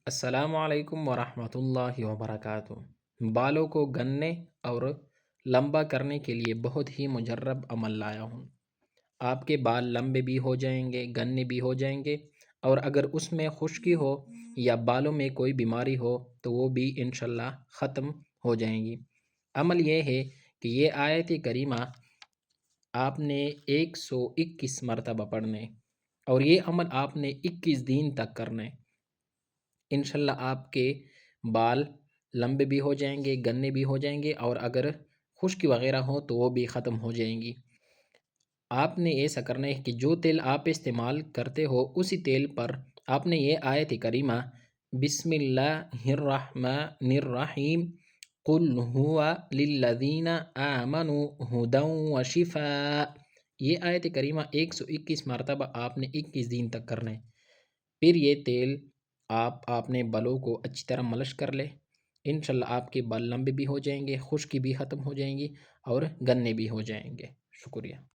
السلام علیکم ورحمۃ اللہ وبرکاتہ۔ بالوں کو گننے اور لمبا کرنے کے لیے بہت ہی مجرب عمل لایا ہوں۔ آپ کے بال لمبے بھی ہو جائیں گے، گنے بھی ہو جائیں گے، اور اگر اس میں خشکی ہو یا بالوں میں کوئی بیماری ہو تو وہ بھی انشاءاللہ ختم ہو جائیں گی۔ عمل یہ ہے کہ یہ آیت کریمہ آپ نے 121 مرتبہ پڑھنے، اور یہ عمل آپ نے 21 دن تک کرنے۔ انشاءاللہ آپ کے بال لمبے بھی ہو جائیں گے، گنے بھی ہو جائیں گے، اور اگر خشکی وغیرہ ہو تو وہ بھی ختم ہو جائیں گی۔ آپ نے ایسا کرنا ہے کہ جو تیل آپ استعمال کرتے ہو اسی تیل پر آپ نے یہ آیت کریمہ بسم اللہ الرحمن الرحیم قل هو للذین آمنوا ہدی وشفاء، یہ آیت کریمہ 121 مرتبہ آپ نے 21 دن تک کرنا ہے۔ پھر یہ تیل آپ اپنے بالوں کو اچھی طرح مالش کر لے، انشاءاللہ آپ کے بال لمبے بھی ہو جائیں گے، خشکی بھی ختم ہو جائیں گی، اور گنے بھی ہو جائیں گے۔ شکریہ۔